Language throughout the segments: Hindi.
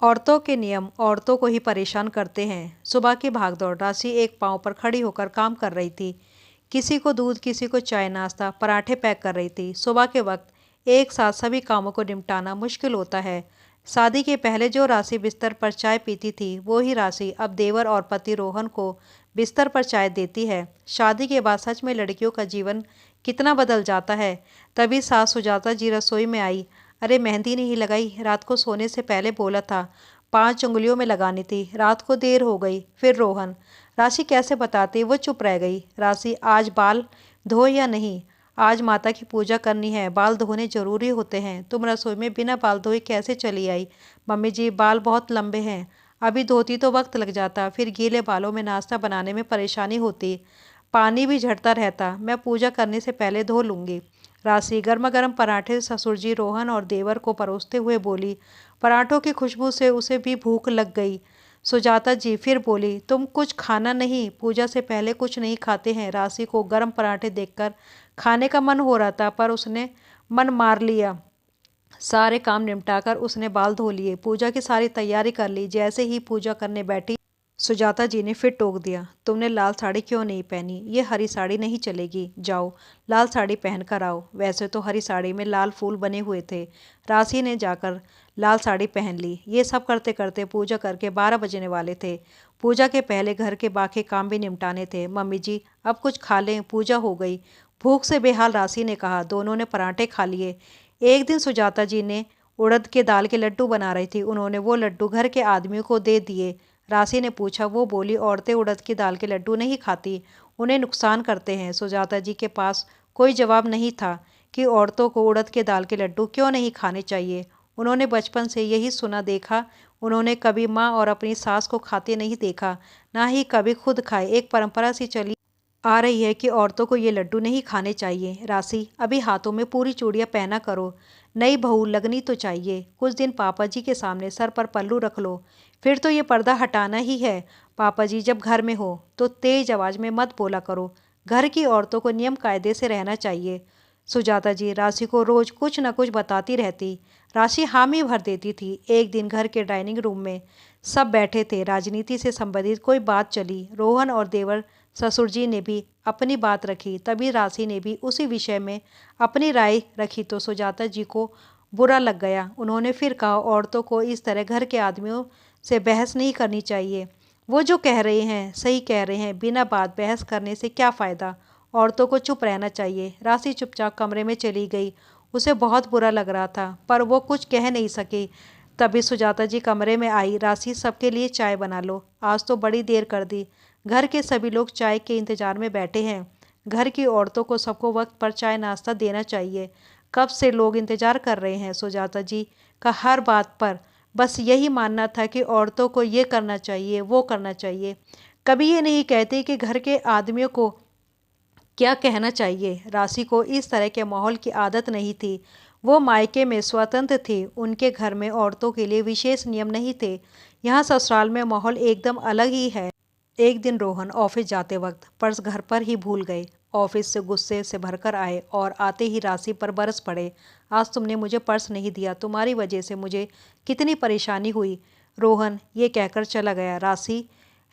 औरतों के नियम औरतों को ही परेशान करते हैं। सुबह की भागदौड़। राशि एक पांव पर खड़ी होकर काम कर रही थी। किसी को दूध, किसी को चाय, नाश्ता, पराठे पैक कर रही थी। सुबह के वक्त एक साथ सभी कामों को निपटाना मुश्किल होता है। शादी के पहले जो राशि बिस्तर पर चाय पीती थी, वो ही राशि अब देवर और पति रोहन को बिस्तर पर चाय देती है। शादी के बाद सच में लड़कियों का जीवन कितना बदल जाता है। तभी सास सुजाता जी रसोई में आई। अरे मेहंदी नहीं लगाई, रात को सोने से पहले बोला था 5 उंगलियों में लगानी थी, रात को देर हो गई। फिर रोहन। राशि कैसे बताती, वो चुप रह गई। राशि, आज बाल धोए या नहीं? आज माता की पूजा करनी है, बाल धोने जरूरी होते हैं। तुम रसोई में बिना बाल धोए कैसे चली आई? मम्मी जी, बाल बहुत लंबे हैं, अभी धोती तो वक्त लग जाता, फिर गीले बालों में नाश्ता बनाने में परेशानी होती, पानी भी झड़ता रहता। मैं पूजा करने से पहले धो लूंगी। राशि गर्मा गर्म पराठे ससुर जी रोहन और देवर को परोसते हुए बोली। पराठों की खुशबू से उसे भी भूख लग गई। सुजाता जी फिर बोली, तुम कुछ खाना नहीं? पूजा से पहले कुछ नहीं खाते हैं। राशि को गर्म पराठे देखकर खाने का मन हो रहा था, पर उसने मन मार लिया। सारे काम निपटाकर उसने बाल धो लिए, पूजा की सारी तैयारी कर ली। जैसे ही पूजा करने बैठी, सुजाता जी ने फिर टोक दिया, तुमने लाल साड़ी क्यों नहीं पहनी? ये हरी साड़ी नहीं चलेगी, जाओ लाल साड़ी पहन कर आओ। वैसे तो हरी साड़ी में लाल फूल बने हुए थे। राशि ने जाकर लाल साड़ी पहन ली। ये सब करते करते पूजा करके 12 बजने वाले थे। पूजा के पहले घर के बाकी काम भी निपटाने थे। मम्मी जी, अब कुछ खा लें, पूजा हो गई। भूख से बेहाल राशि ने कहा। दोनों ने पराठे खा लिए। एक दिन सुजाता जी ने उड़द के दाल के लड्डू बना रही थी, उन्होंने वो लड्डू घर के आदमियों को दे दिए। राशि ने पूछा। वो बोली, औरतें उड़द की दाल के लड्डू नहीं खाती, उन्हें नुकसान करते हैं। सुजाता जी के पास कोई जवाब नहीं था कि औरतों को उड़द के दाल के लड्डू क्यों नहीं खाने चाहिए। उन्होंने बचपन से यही सुना देखा। उन्होंने कभी माँ और अपनी सास को खाते नहीं देखा, ना ही कभी खुद खाए। एक परंपरा सी चली आ रही है कि औरतों को ये लड्डू नहीं खाने चाहिए। राशि, अभी हाथों में पूरी चूड़ियाँ पहना करो, नई बहू लगनी तो चाहिए। कुछ दिन पापा जी के सामने सर पर पल्लू रख लो, फिर तो ये पर्दा हटाना ही है। पापा जी जब घर में हो तो तेज आवाज में मत बोला करो। घर की औरतों को नियम कायदे से रहना चाहिए। सुजाता जी राशि को रोज कुछ न कुछ बताती रहती। राशि हामी भर देती थी। एक दिन घर के डाइनिंग रूम में सब बैठे थे। राजनीति से संबंधित कोई बात चली। रोहन और देवर ससुर जी ने भी अपनी बात रखी। तभी राशि ने भी उसी विषय में अपनी राय रखी तो सुजाता जी को बुरा लग गया। उन्होंने फिर कहा, औरतों को इस तरह घर के आदमियों से बहस नहीं करनी चाहिए। वो जो कह रहे हैं सही कह रहे हैं, बिना बात बहस करने से क्या फ़ायदा। औरतों को चुप रहना चाहिए। राशि चुपचाप कमरे में चली गई। उसे बहुत बुरा लग रहा था, पर वो कुछ कह नहीं सकी। तभी सुजाता जी कमरे में आई। राशि, सबके लिए चाय बना लो, आज तो बड़ी देर कर दी। घर के सभी लोग चाय के इंतजार में बैठे हैं। घर की औरतों को सबको वक्त पर चाय नाश्ता देना चाहिए। कब से लोग इंतजार कर रहे हैं। सुजाता जी का हर बात पर बस यही मानना था कि औरतों को ये करना चाहिए, वो करना चाहिए। कभी ये नहीं कहते कि घर के आदमियों को क्या कहना चाहिए। राशि को इस तरह के माहौल की आदत नहीं थी। वो मायके में स्वतंत्र थी, उनके घर में औरतों के लिए विशेष नियम नहीं थे। यहाँ ससुराल में माहौल एकदम अलग ही है। एक दिन रोहन ऑफिस जाते वक्त पर्स घर पर ही भूल गए। ऑफिस से गुस्से से भरकर आए और आते ही राशि पर बरस पड़े। आज तुमने मुझे पर्स नहीं दिया, तुम्हारी वजह से मुझे कितनी परेशानी हुई। रोहन ये कहकर चला गया। राशि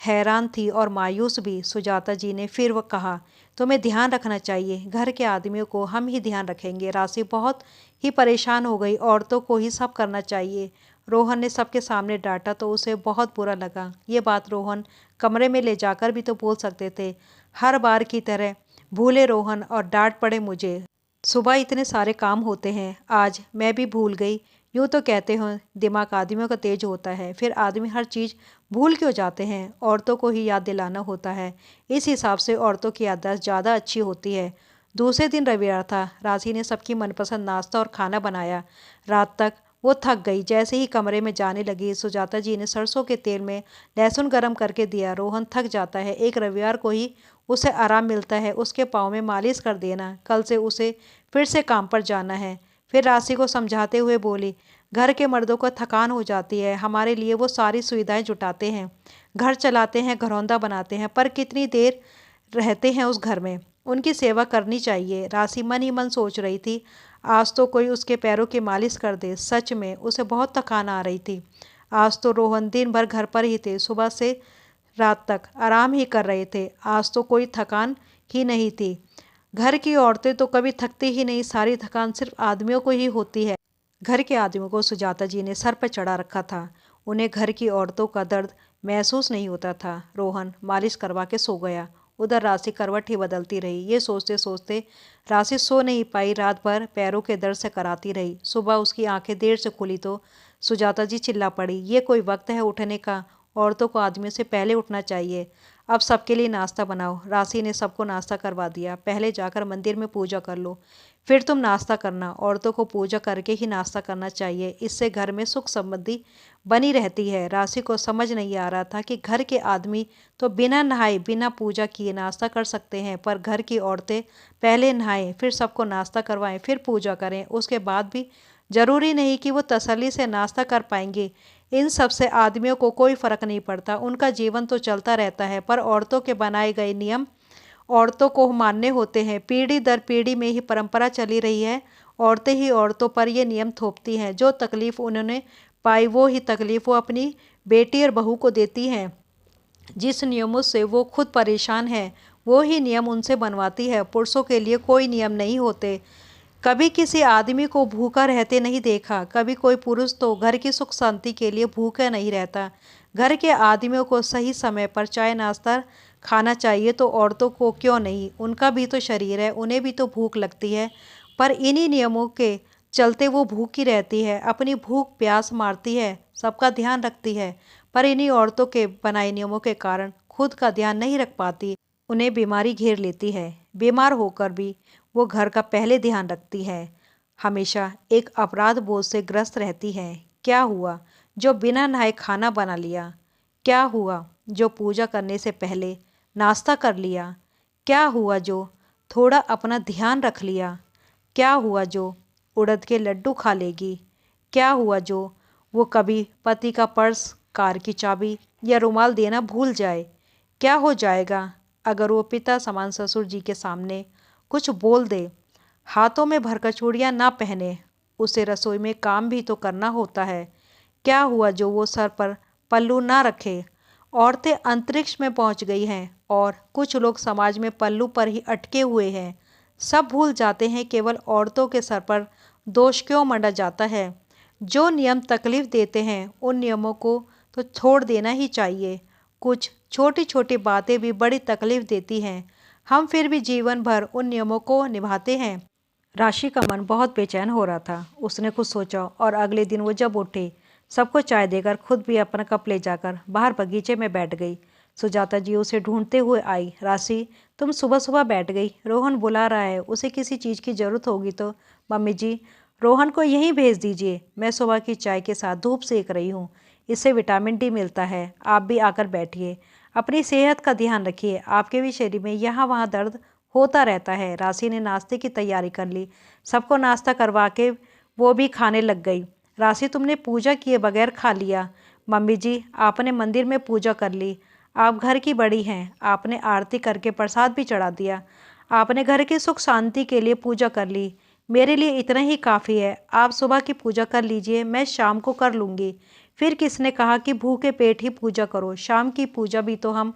हैरान थी और मायूस भी। सुजाता जी ने फिर वह कहा, तुम्हें ध्यान रखना चाहिए, घर के आदमियों को हम ही ध्यान रखेंगे। राशि बहुत ही परेशान हो गई। औरतों को ही सब करना चाहिए। रोहन ने सबके सामने डांटा तो उसे बहुत बुरा लगा। ये बात रोहन कमरे में ले जाकर भी तो बोल सकते थे। हर बार की तरह भूले रोहन और डांट पड़े मुझे। सुबह इतने सारे काम होते हैं, आज मैं भी भूल गई। यूँ तो कहते हो दिमाग आदमियों का तेज होता है, फिर आदमी हर चीज़ भूल क्यों जाते हैं? औरतों को ही याद दिलाना होता है। इस हिसाब से औरतों की याददाश्त ज़्यादा अच्छी होती है। दूसरे दिन रविवार था। राशि ने सबकी मनपसंद नाश्ता और खाना बनाया। रात तक वो थक गई। जैसे ही कमरे में जाने लगी, सुजाता जी ने सरसों के तेल में लहसुन गर्म करके दिया। रोहन थक जाता है, एक रविवार को ही उसे आराम मिलता है, उसके पाँव में मालिश कर देना। कल से उसे फिर से काम पर जाना है। फिर राशि को समझाते हुए बोली, घर के मर्दों को थकान हो जाती है, हमारे लिए वो सारी सुविधाएं जुटाते हैं, घर चलाते हैं, घरौंदा बनाते हैं, पर कितनी देर रहते हैं उस घर में, उनकी सेवा करनी चाहिए। राशि मन ही मन सोच रही थी, आज तो कोई उसके पैरों की मालिश कर दे। सच में उसे बहुत थकान आ रही थी। आज तो रोहन दिन भर घर पर ही थे, सुबह से रात तक आराम ही कर रहे थे। आज तो कोई थकान ही नहीं थी। घर की औरतें तो कभी थकती ही नहीं, सारी थकान सिर्फ आदमियों को ही होती है। घर के आदमियों को सुजाता जी ने सर पर चढ़ा रखा था। उन्हें घर की औरतों का दर्द महसूस नहीं होता था। रोहन मालिश करवा के सो गया। उधर राशि करवट ही बदलती रही। ये सोचते सोचते राशि सो नहीं पाई। रात भर पैरों के दर्द से कराती रही। सुबह उसकी आंखें देर से खुली तो सुजाता जी चिल्ला पड़ी, ये कोई वक्त है उठने का? औरतों को आदमियों से पहले उठना चाहिए। अब सबके लिए नाश्ता बनाओ। राशि ने सबको नाश्ता करवा दिया। पहले जाकर मंदिर में पूजा कर लो, फिर तुम नाश्ता करना। औरतों को पूजा करके ही नाश्ता करना चाहिए, इससे घर में सुख समृद्धि बनी रहती है। राशि को समझ नहीं आ रहा था कि घर के आदमी तो बिना नहाए बिना पूजा किए नाश्ता कर सकते हैं, पर घर की औरतें पहले नहाएं, फिर सबको नाश्ता करवाएं, फिर पूजा करें, उसके बाद भी जरूरी नहीं कि वो तसल्ली से नाश्ता कर पाएंगे। इन सब से आदमियों को कोई फर्क नहीं पड़ता, उनका जीवन तो चलता रहता है, पर औरतों के बनाए गए नियम औरतों को मानने होते हैं। पीढ़ी दर पीढ़ी में ही परंपरा चली रही है। औरतें ही औरतों पर ये नियम थोपती हैं। जो तकलीफ उन्होंने पाई वो ही तकलीफ वो अपनी बेटी और बहू को देती हैं। जिस नियमों से वो खुद परेशान है वो ही नियम उनसे बनवाती है। पुरुषों के लिए कोई नियम नहीं होते। कभी किसी आदमी को भूखा रहते नहीं देखा। कभी कोई पुरुष तो घर की सुख शांति के लिए भूखा नहीं रहता। घर के आदमियों को सही समय पर चाय नाश्ता खाना चाहिए, तो औरतों को क्यों नहीं? उनका भी तो शरीर है, उन्हें भी तो भूख लगती है। पर इन्हीं नियमों के चलते वो भूखी रहती है, अपनी भूख प्यास मारती है, सबका ध्यान रखती है, पर इन्हीं औरतों के बनाए नियमों के कारण खुद का ध्यान नहीं रख पाती। उन्हें बीमारी घेर लेती है। बीमार होकर भी वो घर का पहले ध्यान रखती है। हमेशा एक अपराध बोझ से ग्रस्त रहती है। क्या हुआ जो बिना नहाए खाना बना लिया? क्या हुआ जो पूजा करने से पहले नाश्ता कर लिया? क्या हुआ जो थोड़ा अपना ध्यान रख लिया? क्या हुआ जो उड़द के लड्डू खा लेगी? क्या हुआ जो वो कभी पति का पर्स, कार की चाबी या रुमाल देना भूल जाए? क्या हो जाएगा अगर वो पिता समान ससुर जी के सामने कुछ बोल दे? हाथों में भरकर चूड़ियाँ ना पहने, उसे रसोई में काम भी तो करना होता है। क्या हुआ जो वो सर पर पल्लू ना रखे? औरतें अंतरिक्ष में पहुंच गई हैं और कुछ लोग समाज में पल्लू पर ही अटके हुए हैं। सब भूल जाते हैं केवल औरतों के सर पर दोष क्यों मंडा जाता है। जो नियम तकलीफ देते हैं उन नियमों को तो छोड़ देना ही चाहिए। कुछ छोटी छोटी बातें भी बड़ी तकलीफ देती हैं, हम फिर भी जीवन भर उन नियमों को निभाते हैं। राशि का मन बहुत बेचैन हो रहा था। उसने कुछ सोचा और अगले दिन वो जब उठी, सबको चाय देकर खुद भी अपना कप ले जाकर बाहर बगीचे में बैठ गई। सुजाता जी उसे ढूंढते हुए आई। राशि, तुम सुबह सुबह बैठ गई? रोहन बुला रहा है, उसे किसी चीज़ की ज़रूरत होगी तो। मम्मी जी, रोहन को यहीं भेज दीजिए, मैं सुबह की चाय के साथ धूप सेक रही हूँ, इससे विटामिन डी मिलता है। आप भी आकर बैठिए, अपनी सेहत का ध्यान रखिए, आपके भी शरीर में यहाँ वहाँ दर्द होता रहता है। राशि ने नाश्ते की तैयारी कर ली। सबको नाश्ता करवा के वो भी खाने लग गई। राशि, तुमने पूजा किए बगैर खा लिया। मम्मी जी, आपने मंदिर में पूजा कर ली, आप घर की बड़ी हैं, आपने आरती करके प्रसाद भी चढ़ा दिया, आपने घर की सुख शांति के लिए पूजा कर ली, मेरे लिए इतना ही काफ़ी है। आप सुबह की पूजा कर लीजिए, मैं शाम को कर लूँगी। फिर किसने कहा कि भूखे पेट ही पूजा करो? शाम की पूजा भी तो हम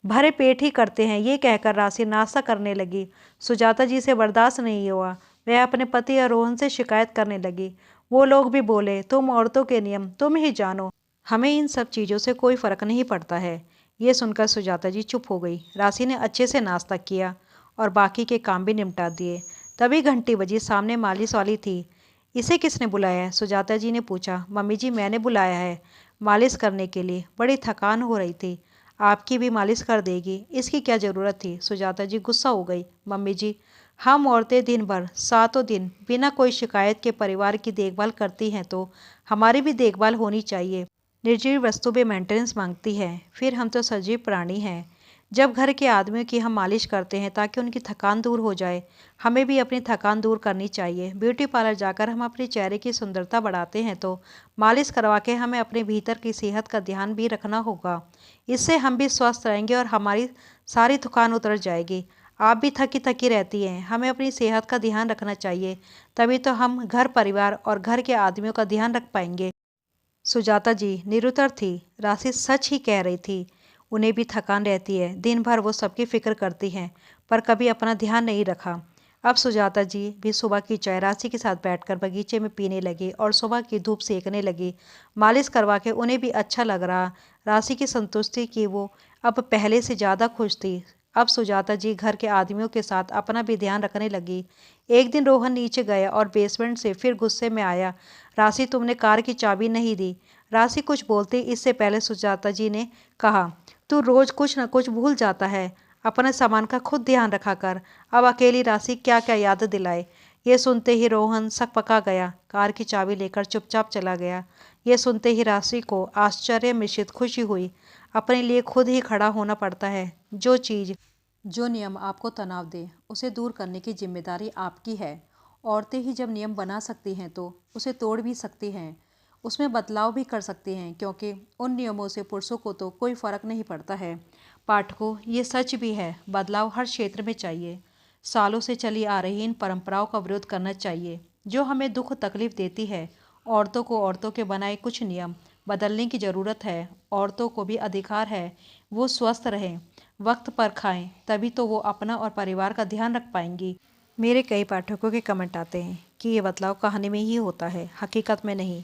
भरे पेट ही करते हैं। ये कहकर राशि नाश्ता करने लगी। सुजाता जी से बर्दाश्त नहीं हुआ। वह अपने पति और रोहन से शिकायत करने लगी। वो लोग भी बोले, तुम औरतों के नियम तुम ही जानो, हमें इन सब चीज़ों से कोई फ़र्क नहीं पड़ता है। ये सुनकर सुजाता जी चुप हो गई। राशि ने अच्छे से नाश्ता किया और बाकी के काम भी निपटा दिए। तभी घंटी बजी। सामने मालिश वाली थी। इसे किसने बुलाया है? सुजाता जी ने पूछा। मम्मी जी, मैंने बुलाया है मालिश करने के लिए, बड़ी थकान हो रही थी। आपकी भी मालिश कर देगी, इसकी क्या ज़रूरत थी? सुजाता जी गुस्सा हो गई। मम्मी जी, हम औरतें दिन भर सातों दिन बिना कोई शिकायत के परिवार की देखभाल करती हैं, तो हमारी भी देखभाल होनी चाहिए। निर्जीव वस्तु भी मेंटेनेंस मांगती है, फिर हम तो सजीव प्राणी हैं। जब घर के आदमियों की हम मालिश करते हैं ताकि उनकी थकान दूर हो जाए, हमें भी अपनी थकान दूर करनी चाहिए। ब्यूटी पार्लर जाकर हम अपने चेहरे की सुंदरता बढ़ाते हैं, तो मालिश करवा के हमें अपने भीतर की सेहत का ध्यान भी रखना होगा। इससे हम भी स्वस्थ रहेंगे और हमारी सारी थकान उतर जाएगी। आप भी थकी थकी रहती हैं, हमें अपनी सेहत का ध्यान रखना चाहिए, तभी तो हम घर परिवार और घर के आदमियों का ध्यान रख पाएंगे। सुजाता जी निरुत्तर थी। राशि सच ही कह रही थी। उन्हें भी थकान रहती है, दिन भर वो सबकी फिक्र करती हैं, पर कभी अपना ध्यान नहीं रखा। अब सुजाता जी भी सुबह की चाय राशि के साथ बैठकर बगीचे में पीने लगी और सुबह की धूप सेकने लगी। मालिश करवा के उन्हें भी अच्छा लग रहा। राशि की संतुष्टि की वो अब पहले से ज़्यादा खुश थी। अब सुजाता जी घर के आदमियों के साथ अपना भी ध्यान रखने लगी। एक दिन रोहन नीचे गया और बेसमेंट से फिर गुस्से में आया। राशि, तुमने कार की चाबी नहीं दी। राशि कुछ बोलती इससे पहले सुजाता जी ने कहा, तू रोज कुछ न कुछ भूल जाता है। अपने सामान का खुद ध्यान रखा कर। अब अकेली राशि क्या क्या याद दिलाए। ये सुनते ही रोहन सकपका गया। कार की चाबी लेकर चुपचाप चला गया। ये सुनते ही राशि को आश्चर्य मिश्रित खुशी हुई। अपने लिए खुद ही खड़ा होना पड़ता है। जो चीज़, जो नियम आपको तनाव दे, उसे दूर करने की जिम्मेदारी आपकी है। औरतें ही जब नियम बना सकती हैं तो उसे तोड़ भी सकती हैं, उसमें बदलाव भी कर सकती हैं, क्योंकि उन नियमों से पुरुषों को तो कोई फ़र्क नहीं पड़ता है। पाठकों, ये सच भी है, बदलाव हर क्षेत्र में चाहिए। सालों से चली आ रही इन परंपराओं का विरोध करना चाहिए जो हमें दुख तकलीफ देती है। औरतों को औरतों के बनाए कुछ नियम बदलने की ज़रूरत है। औरतों को भी अधिकार है वो स्वस्थ रहें, वक्त पर खाएं, तभी तो वो अपना और परिवार का ध्यान रख पाएंगी। मेरे कई पाठकों के कमेंट आते हैं कि ये बदलाव कहानी में ही होता है, हकीकत में नहीं।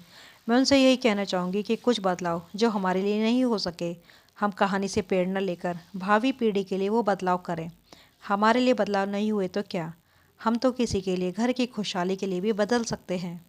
मैं उनसे यही कहना चाहूँगी कि कुछ बदलाव जो हमारे लिए नहीं हो सके, हम कहानी से प्रेरणा लेकर भावी पीढ़ी के लिए वो बदलाव करें। हमारे लिए बदलाव नहीं हुए तो क्या, हम तो किसी के लिए, घर की खुशहाली के लिए भी बदल सकते हैं।